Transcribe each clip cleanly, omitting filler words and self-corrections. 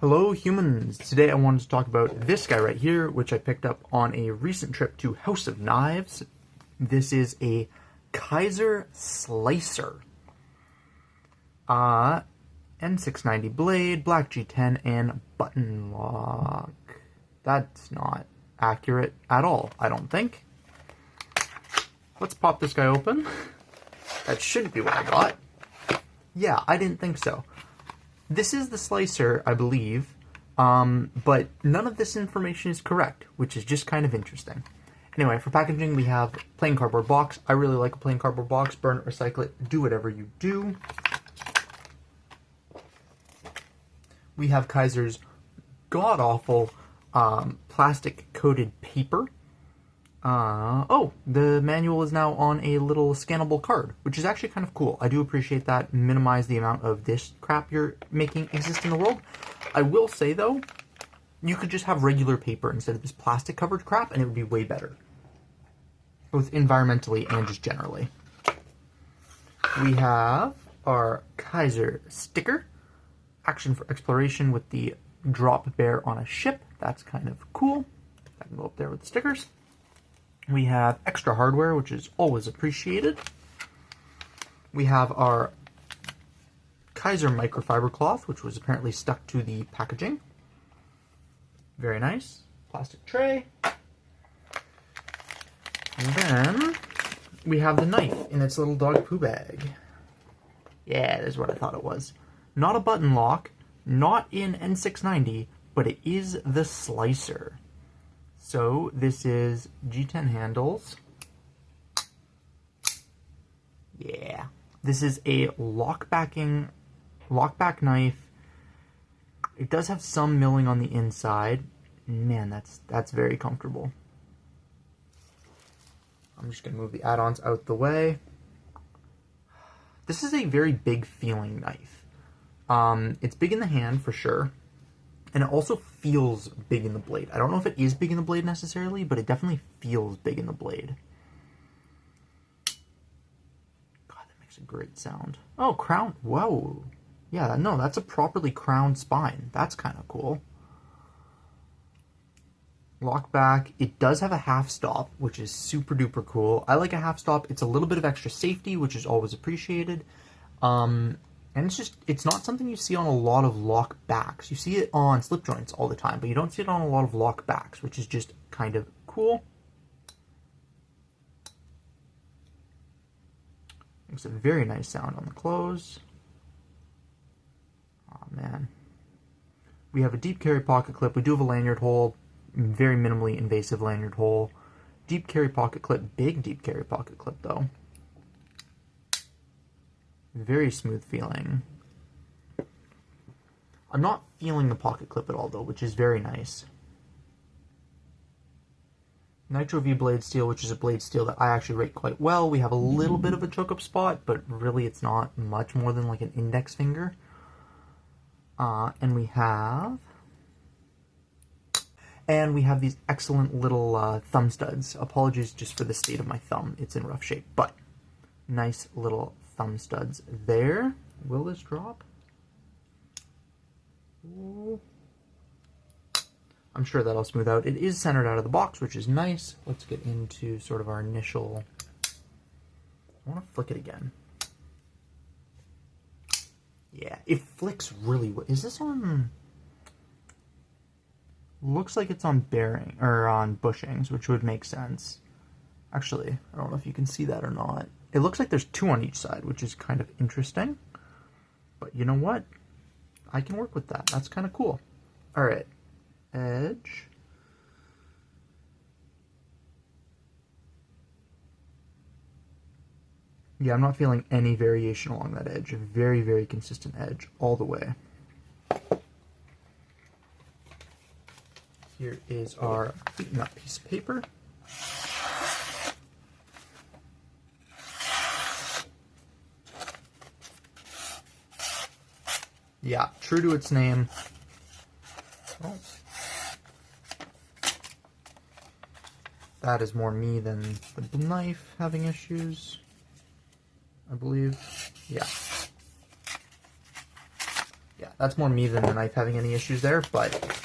Hello humans! Today I wanted to talk about this guy right here, which I picked up on a recent trip to House of Knives. This is a Kizer Slicer. N690 blade, black G10, and button lock. That's not accurate at all, I don't think. Let's pop this guy open. That shouldn't be what I got. Yeah, I didn't think so. This is the slicer, I believe, but none of this information is correct, which is just kind of interesting. Anyway, for packaging, we have plain cardboard box. I really like a plain cardboard box. Burn it, recycle it, do whatever you do. We have Kizer's god-awful plastic-coated paper. Oh, the manual is now on a little scannable card, which is actually kind of cool. I do appreciate that. Minimize the amount of this crap you're making exist in the world. I will say, though, you could just have regular paper instead of this plastic-covered crap, and it would be way better. Both environmentally and just generally. We have our Kizer sticker. Action for exploration with the drop bear on a ship. That's kind of cool. I can go up there with the stickers. We have extra hardware, which is always appreciated. We have our Kizer microfiber cloth, which was apparently stuck to the packaging. Very nice. Plastic tray. And then we have the knife in its little dog poo bag. Yeah, that's what I thought it was. Not a button lock, not in N690, but it is the slicer. So this is G10 handles. Yeah. This is a lockback knife. It does have some milling on the inside. Man, that's very comfortable. I'm just gonna move the add-ons out the way. This is a very big feeling knife. It's big in the hand for sure. And it also feels big in the blade. I don't know if it is big in the blade necessarily, but it definitely feels big in the blade. God, that makes a great sound. Oh, crown. Whoa. Yeah, no, that's a properly crowned spine. That's kind of cool. Lock back. It does have a half stop, which is super duper cool. I like a half stop. It's a little bit of extra safety, which is always appreciated. And it's not something you see on a lot of lock backs. You see it on slip joints all the time, but you don't see it on a lot of lock backs, which is just kind of cool. Makes a very nice sound on the close. Oh man. We have a deep carry pocket clip. We do have a lanyard hole, very minimally invasive lanyard hole. Deep carry pocket clip, big deep carry pocket clip though. Very smooth feeling. I'm not feeling the pocket clip at all though, which is very nice. Nitro V blade steel, which is a blade steel that I actually rate quite well. We have a little bit of a choke up spot, but really it's not much more than like an index finger. And we have these excellent little thumb studs. Apologies just for the state of my thumb. It's in rough shape, but nice little thumb studs there. Will this drop? Ooh. I'm sure that'll smooth out. It is centered out of the box, which is nice. Let's get into sort of our initial... I want to flick it again. Yeah, it flicks really well. Is this on... Looks like it's on bearing, or on bushings, which would make sense. Actually, I don't know if you can see that or not. It looks like there's two on each side, which is kind of interesting. But you know what? I can work with that. That's kind of cool. Alright. Edge. Yeah, I'm not feeling any variation along that edge. A very, very consistent edge all the way. Here is our beaten up piece of paper. Yeah, true to its name. Oh. That is more me than the knife having issues, I believe. Yeah. Yeah, that's more me than the knife having any issues there, but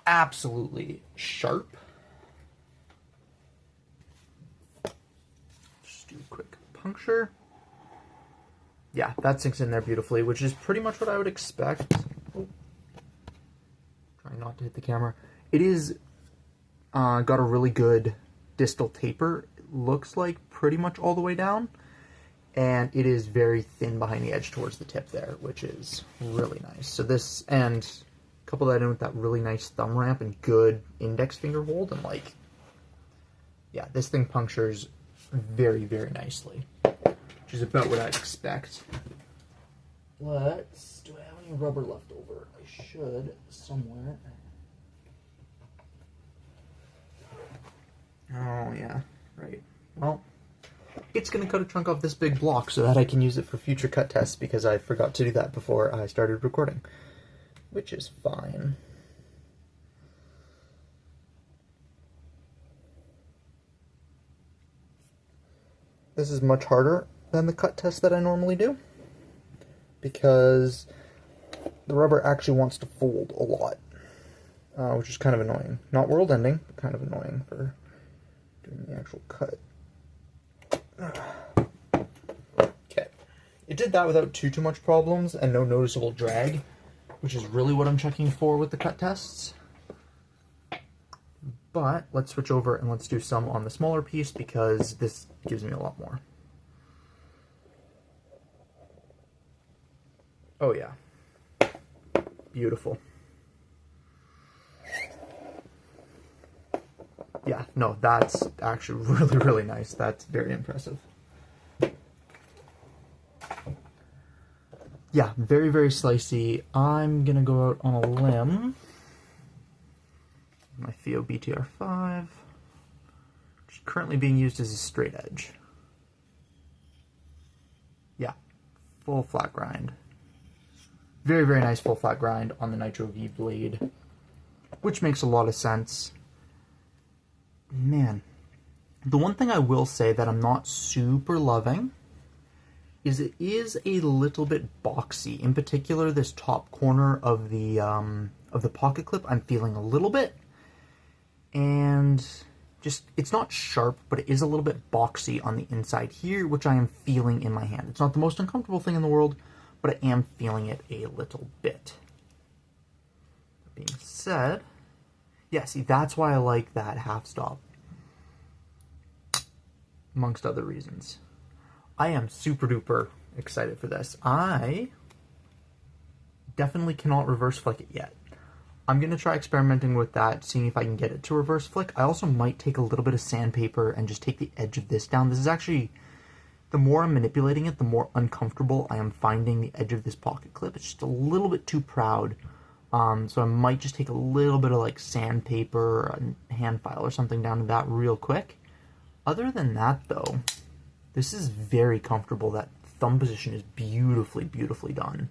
absolutely sharp. Just do a quick puncture. Yeah, that sinks in there beautifully, which is pretty much what I would expect. Oh. Trying not to hit the camera. It is got a really good distal taper. It looks like pretty much all the way down. And it is very thin behind the edge towards the tip there, which is really nice. So this, and couple that in with that really nice thumb ramp and good index finger hold, and like, yeah, this thing punctures very, very nicely, which is about what I'd expect. Do I have any rubber left over? I should, somewhere. Oh, yeah, right. Well, it's going to cut a chunk off this big block so that I can use it for future cut tests, because I forgot to do that before I started recording, which is fine. This is much harder than the cut test that I normally do, because the rubber actually wants to fold a lot, which is kind of annoying. Not world-ending, but kind of annoying for doing the actual cut. Okay, it did that without too much problems and no noticeable drag, which is really what I'm checking for with the cut tests. But let's switch over and let's do some on the smaller piece, because this gives me a lot more. Oh yeah, beautiful. Yeah, no, that's actually really, really nice. That's very impressive. Yeah, very, very slicey. I'm gonna go out on a limb. My Theo BTR5, which is currently being used as a straight edge. Yeah, full flat grind. Very, very nice full flat grind on the Nitro V blade, which makes a lot of sense. Man, the one thing I will say that I'm not super loving is it is a little bit boxy. In particular, this top corner of the pocket clip, I'm feeling a little bit. And just, it's not sharp, but it is a little bit boxy on the inside here, which I am feeling in my hand. It's not the most uncomfortable thing in the world, but I am feeling it a little bit. That being said, yeah, see, that's why I like that half stop, amongst other reasons. I am super duper excited for this. I definitely cannot reverse flick it yet. I'm going to try experimenting with that, seeing if I can get it to reverse flick. I also might take a little bit of sandpaper and just take the edge of this down. This is actually, the more I'm manipulating it, the more uncomfortable I am finding the edge of this pocket clip. It's just a little bit too proud. So I might just take a little bit of like sandpaper or a hand file or something down to that real quick. Other than that though, this is very comfortable. That thumb position is beautifully, beautifully done.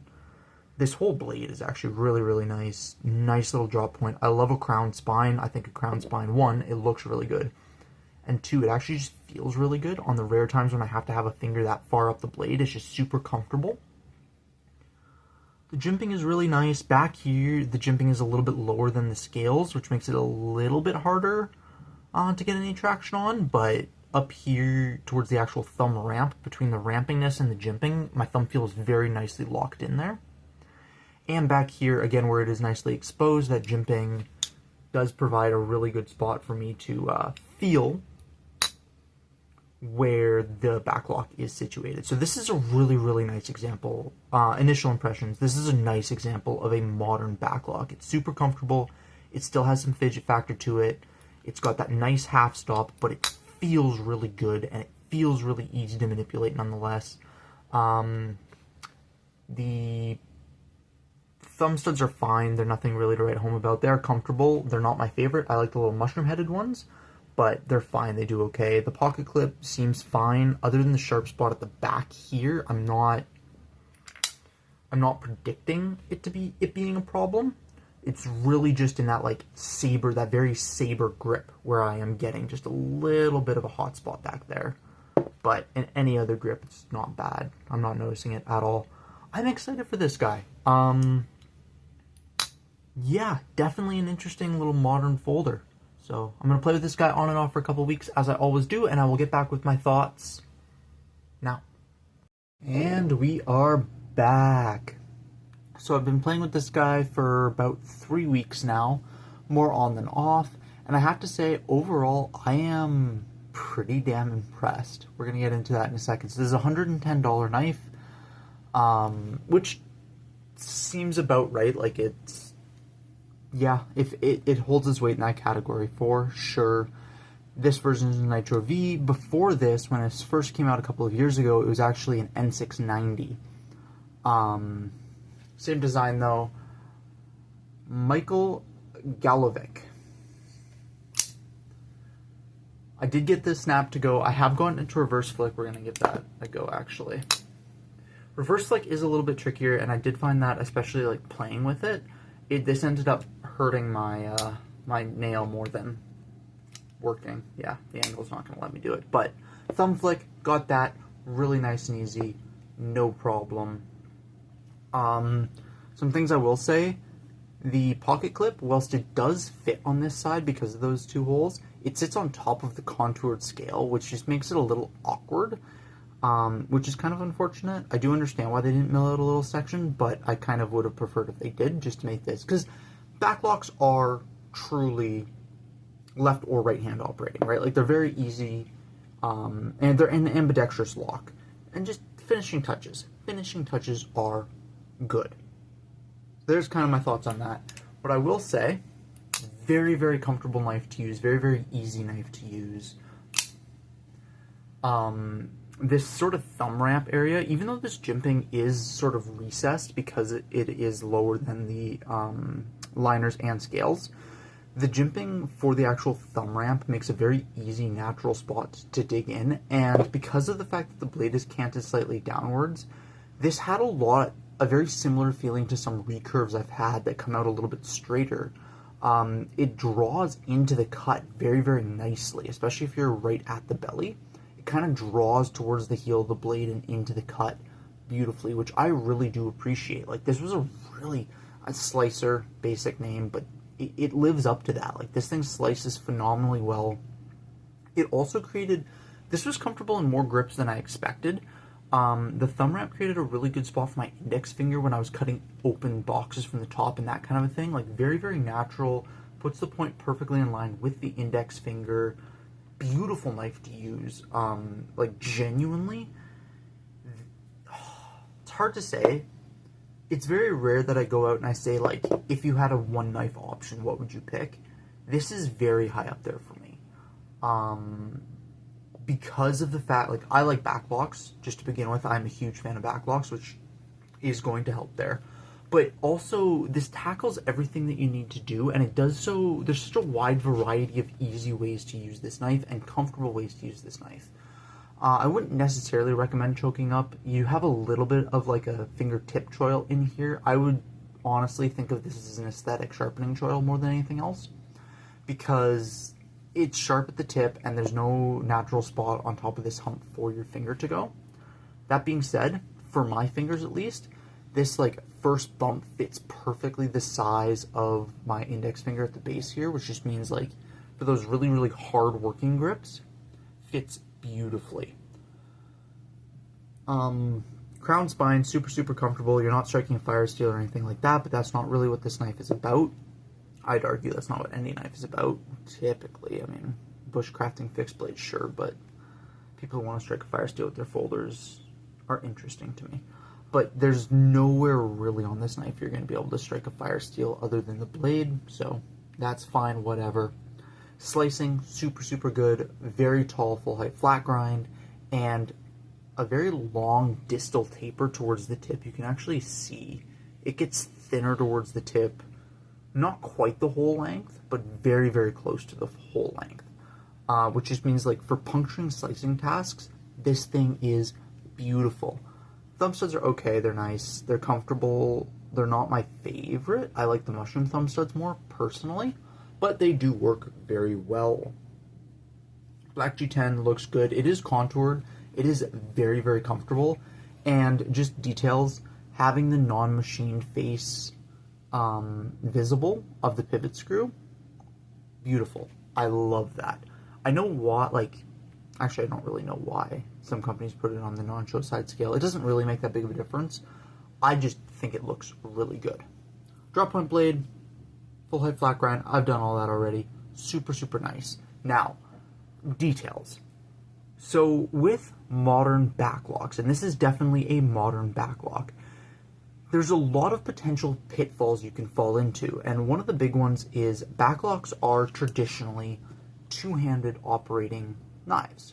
This whole blade is actually really, really nice. Nice little drop point. I love a crown spine. I think a crown spine, one, it looks really good. And two, it actually just feels really good on the rare times when I have to have a finger that far up the blade. It's just super comfortable. The jimping is really nice. Back here, the jimping is a little bit lower than the scales, which makes it a little bit harder to get any traction on. But up here, towards the actual thumb ramp, between the rampingness and the jimping, my thumb feels very nicely locked in there. And back here, again, where it is nicely exposed, that jimping does provide a really good spot for me to feel where the backlock is situated. So this is a really, really nice example. Initial impressions, this is a nice example of a modern backlock. It's super comfortable. It still has some fidget factor to it. It's got that nice half stop, but it feels really good, and it feels really easy to manipulate nonetheless. The thumb studs are fine. They're nothing really to write home about. They're comfortable. They're not my favorite. I like the little mushroom-headed ones, but they're fine. They do okay. The pocket clip seems fine. Other than the sharp spot at the back here, I'm not predicting it being a problem. It's really just in that like saber, that very saber grip where I am getting just a little bit of a hot spot back there. But in any other grip, it's not bad. I'm not noticing it at all. I'm excited for this guy. Yeah, definitely an interesting little modern folder. So I'm going to play with this guy on and off for a couple weeks, as I always do, and I will get back with my thoughts now. And we are back. So I've been playing with this guy for about 3 weeks now, more on than off, and I have to say, overall, I am pretty damn impressed. We're going to get into that in a second. So this is a $110 knife, which seems about right. Like, it's, yeah, if it holds its weight in that category for sure. This version is a Nitro V. Before this, when it first came out a couple of years ago, it was actually an N690. Same design though. Michael Galovic. I did get this snap to go. I have gone into reverse flick. We're going to give that a go, actually. Reverse flick is a little bit trickier, and I did find that, especially like playing with it, this ended up hurting my my nail more than working. Yeah, the angle's not going to let me do it. But thumb flick, got that. Really nice and easy. No problem. Some things I will say. The pocket clip, whilst it does fit on this side because of those two holes, it sits on top of the contoured scale, which just makes it a little awkward, which is kind of unfortunate. I do understand why they didn't mill out a little section, but I kind of would have preferred if they did, just to make this, because backlocks are truly left or right hand operating, right? Like, they're very easy, and they're an ambidextrous lock, and just finishing touches. Finishing touches are good. There's kind of my thoughts on that. What I will say, very, very comfortable knife to use, very, very easy knife to use. This sort of thumb ramp area, even though this jimping is sort of recessed because it is lower than the liners and scales, the jimping for the actual thumb ramp makes a very easy, natural spot to dig in, and because of the fact that the blade is canted slightly downwards, this had a very similar feeling to some recurves I've had that come out a little bit straighter. It draws into the cut very, very nicely, especially if you're right at the belly. It kind of draws towards the heel of the blade and into the cut beautifully, which I really do appreciate. Like, this was a slicer, basic name, but it lives up to that. Like, this thing slices phenomenally well. It also this was comfortable in more grips than I expected. The thumb ramp created a really good spot for my index finger when I was cutting open boxes from the top and that kind of a thing. Like, very, very natural, puts the point perfectly in line with the index finger. Beautiful knife to use. Like, genuinely, it's hard to say. It's very rare that I go out and I say, like, if you had a one knife option, what would you pick? This is very high up there for me. Because of the fact, like, I like backlocks, just to begin with. I'm a huge fan of backlocks, which is going to help there. But also, this tackles everything that you need to do, and it does so, there's such a wide variety of easy ways to use this knife and comfortable ways to use this knife. I wouldn't necessarily recommend choking up. You have a little bit of, like, a fingertip choil in here. I would honestly think of this as an aesthetic sharpening choil more than anything else, because it's sharp at the tip, and there's no natural spot on top of this hump for your finger to go. That being said, for my fingers at least, this, like, first bump fits perfectly the size of my index finger at the base here, which just means, like, for those really, really hard working grips, fits beautifully. Crown spine, super, super comfortable. You're not striking fire steel or anything like that, but that's not really what this knife is about. I'd argue that's not what any knife is about, typically. I mean, bushcrafting fixed blades, sure, but people who want to strike a fire steel with their folders are interesting to me. But there's nowhere really on this knife you're going to be able to strike a fire steel other than the blade, so that's fine, whatever. Slicing, super, super good. Very tall, full height flat grind, and a very long distal taper towards the tip. You can actually see it gets thinner towards the tip. Not quite the whole length, but very, very close to the whole length. Which just means, like, for puncturing slicing tasks, this thing is beautiful. Thumb studs are okay, they're nice, they're comfortable, they're not my favorite. I like the mushroom thumb studs more, personally, but they do work very well. Black G10 looks good. It is contoured, it is very, very comfortable, and just details, having the non-machined face visible of the pivot screw, beautiful. I love that. I know why, like, actually I don't really know why some companies put it on the non-show side scale. It doesn't really make that big of a difference. I just think it looks really good. Drop point blade, full height flat grind, I've done all that already. Super, super nice. Now, details. So with modern backlocks, and this is definitely a modern backlock, there's a lot of potential pitfalls you can fall into, and one of the big ones is backlocks are traditionally two-handed operating knives.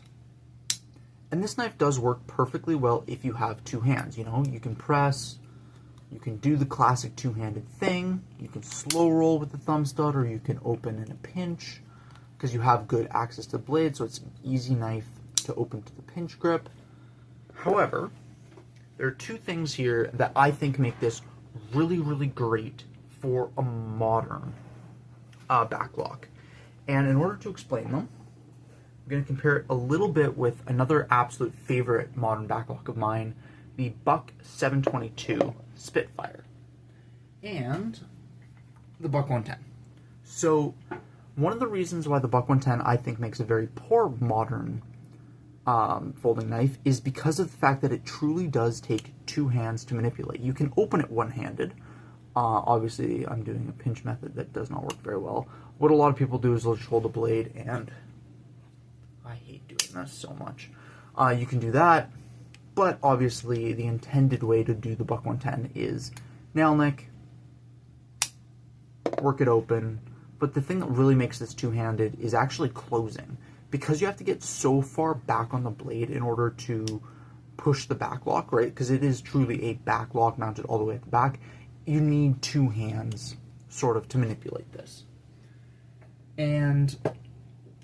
And this knife does work perfectly well if you have two hands. You know, you can press, you can do the classic two-handed thing, you can slow roll with the thumb stud, or you can open in a pinch, because you have good access to the blade, so it's an easy knife to open to the pinch grip. However, there are two things here that I think make this really, really great for a modern backlock. And in order to explain them, I'm going to compare it a little bit with another absolute favorite modern backlock of mine, the Buck 722 Spitfire, and the Buck 110. So, one of the reasons why the Buck 110 I think makes a very poor modern folding knife is because of the fact that it truly does take two hands to manipulate. You can open it one-handed. Obviously, I'm doing a pinch method that does not work very well. What a lot of people do is they'll just hold the blade, and I hate doing this so much. You can do that, but obviously the intended way to do the Buck 110 is nail nick, work it open, but the thing that really makes this two-handed is actually closing. Because you have to get so far back on the blade in order to push the backlock, right? Because it is truly a backlock mounted all the way at the back. You need two hands, sort of, to manipulate this. And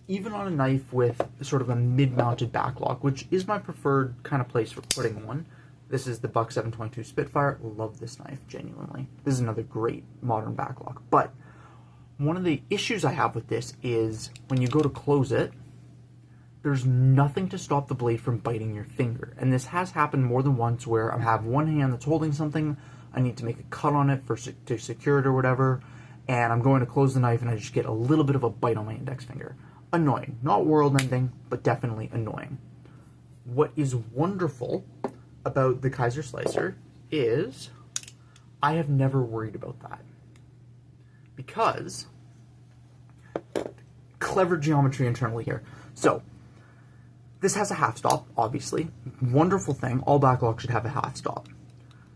even on a knife with sort of a mid-mounted backlock, which is my preferred kind of place for putting one, this is the Buck 722 Spitfire. Love this knife, genuinely. This is another great modern backlock. But one of the issues I have with this is when you go to close it, there's nothing to stop the blade from biting your finger. And this has happened more than once where I have one hand that's holding something, I need to make a cut on it to secure it or whatever, and I'm going to close the knife and I just get a little bit of a bite on my index finger. Annoying. Not world-ending, but definitely annoying. What is wonderful about the Kizer Slicer is I have never worried about that. Because clever geometry internally here. So, this has a half stop, obviously. Wonderful thing. All backlocks should have a half stop.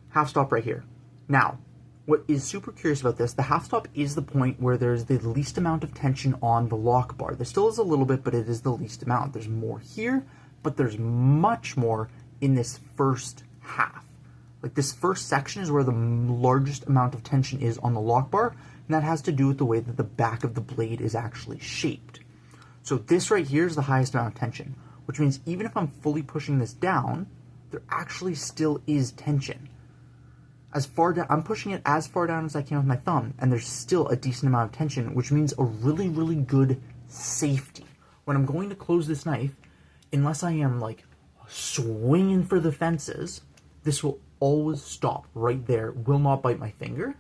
Half stop right here. Now, what is super curious about this, the half stop is the point where there's the least amount of tension on the lock bar. There still is a little bit, but it is the least amount. There's more here, but there's much more in this first half. Like, this first section is where the largest amount of tension is on the lock bar, and that has to do with the way that the back of the blade is actually shaped. So this right here is the highest amount of tension, which means even if I'm fully pushing this down, there actually still is tension. As far down, I'm pushing it as far down as I can with my thumb, and there's still a decent amount of tension, which means a really, really good safety. When I'm going to close this knife, unless I am, like, swinging for the fences, this will always stop right there, will not bite my finger,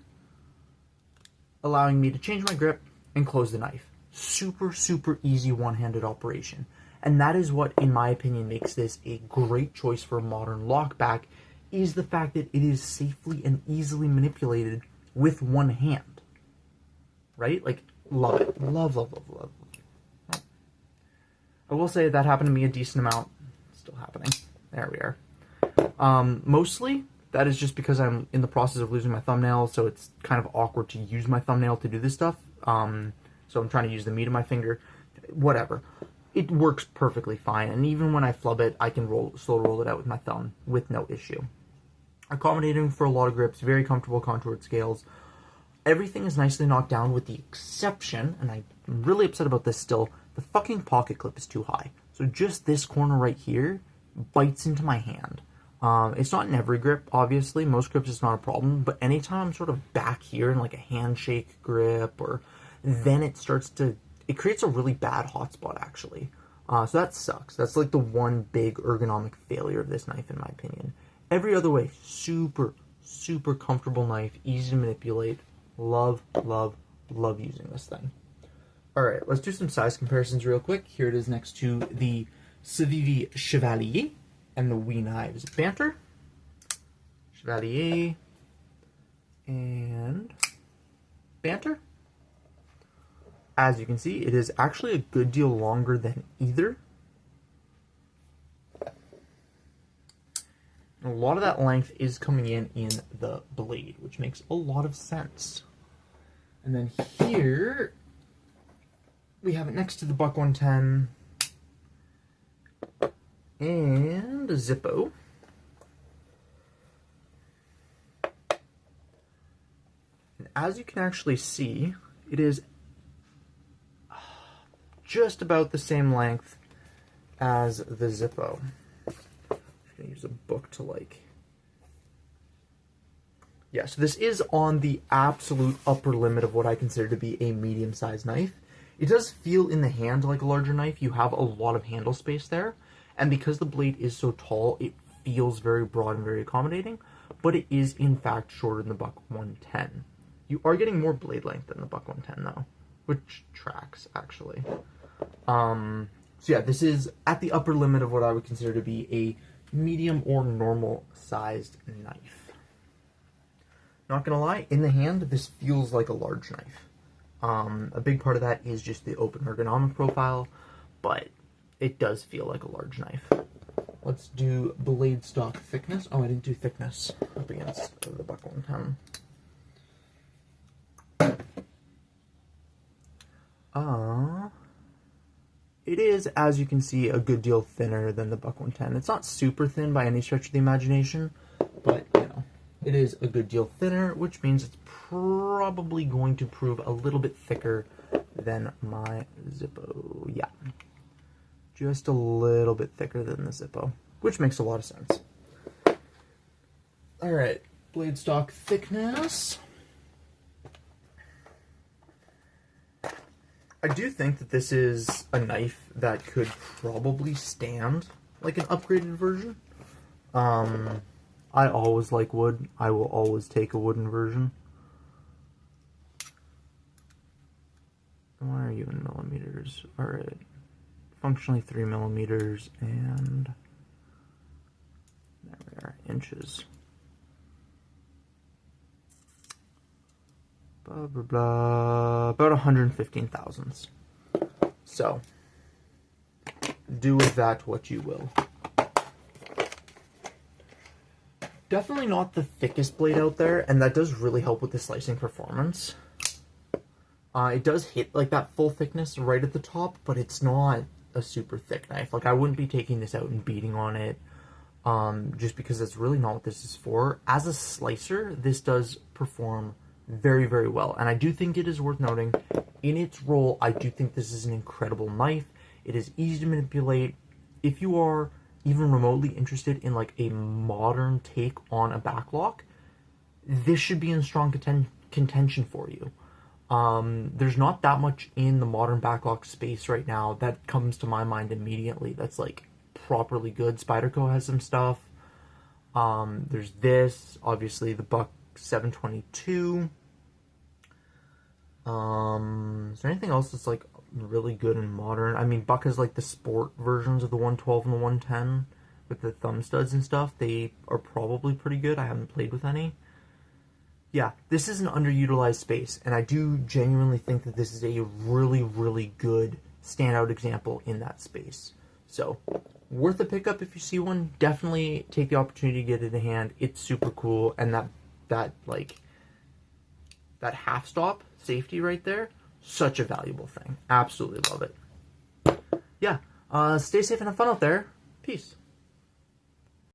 allowing me to change my grip and close the knife. Super, super easy one-handed operation. And that is what, in my opinion, makes this a great choice for a modern lockback, is the fact that it is safely and easily manipulated with one hand. Right? Like, love it. Love, love, love, love. I will say that happened to me a decent amount. It's still happening. There we are. Mostly, that is just because I'm in the process of losing my thumbnail, so it's kind of awkward to use my thumbnail to do this stuff. So I'm trying to use the meat of my finger. Whatever. It works perfectly fine, and even when I flub it, I can slow roll it out with my thumb with no issue. Accommodating for a lot of grips, very comfortable contoured scales. Everything is nicely knocked down with the exception, and I'm really upset about this still, the fucking pocket clip is too high. So just this corner right here bites into my hand. It's not in every grip, obviously. Most grips it's not a problem, but anytime I'm sort of back here in like a handshake grip, or then it starts to, it creates a really bad hotspot actually. So that sucks. That's like the one big ergonomic failure of this knife in my opinion. Every other way, super, Super comfortable knife, easy to manipulate. Love, love, love using this thing. Alright, let's do some size comparisons real quick. Here it is next to the Civivi Chevalier and the Wee Knives Banter. Chevalier and Banter. As you can see, it is actually a good deal longer than either. A lot of that length is coming in the blade, which makes a lot of sense. And then here, we have it next to the Buck 110 and a Zippo. And as you can actually see, it is just about the same length as the Zippo. I'm gonna use a book to yeah, so this is on the absolute upper limit of what I consider to be a medium-sized knife. It does feel in the hand like a larger knife. You have a lot of handle space there, and because the blade is so tall, it feels very broad and very accommodating, but it is in fact shorter than the Buck 110. You are getting more blade length than the Buck 110 though, which tracks actually. So yeah, this is at the upper limit of what I would consider to be a medium or normal sized knife. Not gonna lie, in the hand, this feels like a large knife. A big part of that is just the open ergonomic profile, but it does feel like a large knife. Let's do blade stock thickness. Oh, I didn't do thickness up against the Buck 110. It is, as you can see, a good deal thinner than the Buck 110. It's not super thin by any stretch of the imagination, but, you know, it is a good deal thinner, which means it's probably going to prove a little bit thicker than my Zippo. Yeah, just a little bit thicker than the Zippo, which makes a lot of sense. All right, blade stock thickness. I do think that this is a knife that could probably stand like an upgraded version. I always like wood. I will always take a wooden version. Why are you in millimeters? Alright. Functionally 3 millimeters, and there we are, inches. Blah, blah, blah, about 115 thousandths. So, do with that what you will. Definitely not the thickest blade out there, and that does really help with the slicing performance. It does hit like that full thickness right at the top, but it's not a super thick knife. Like, I wouldn't be taking this out and beating on it, just because that's really not what this is for. As a slicer, this does perform very, very well, and I do think it is worth noting, in its role, I do think this is an incredible knife. It is easy to manipulate. If you are even remotely interested in like a modern take on a backlock, this should be in strong contention for you. There's not that much in the modern backlock space right now that comes to my mind immediately that's like properly good. Spyderco has some stuff. There's this, obviously the Buck 722. Is there anything else that's like really good and modern? I mean, Buck has like the sport versions of the 112 and the 110 with the thumb studs and stuff. They are probably pretty good. I haven't played with any. Yeah, this is an underutilized space, and I do genuinely think that this is a really, really good standout example in that space. So, worth a pickup if you see one. Definitely take the opportunity to get it in hand. It's super cool, and that half stop safety right there, such a valuable thing. Absolutely love it. Yeah, stay safe and have fun out there. Peace.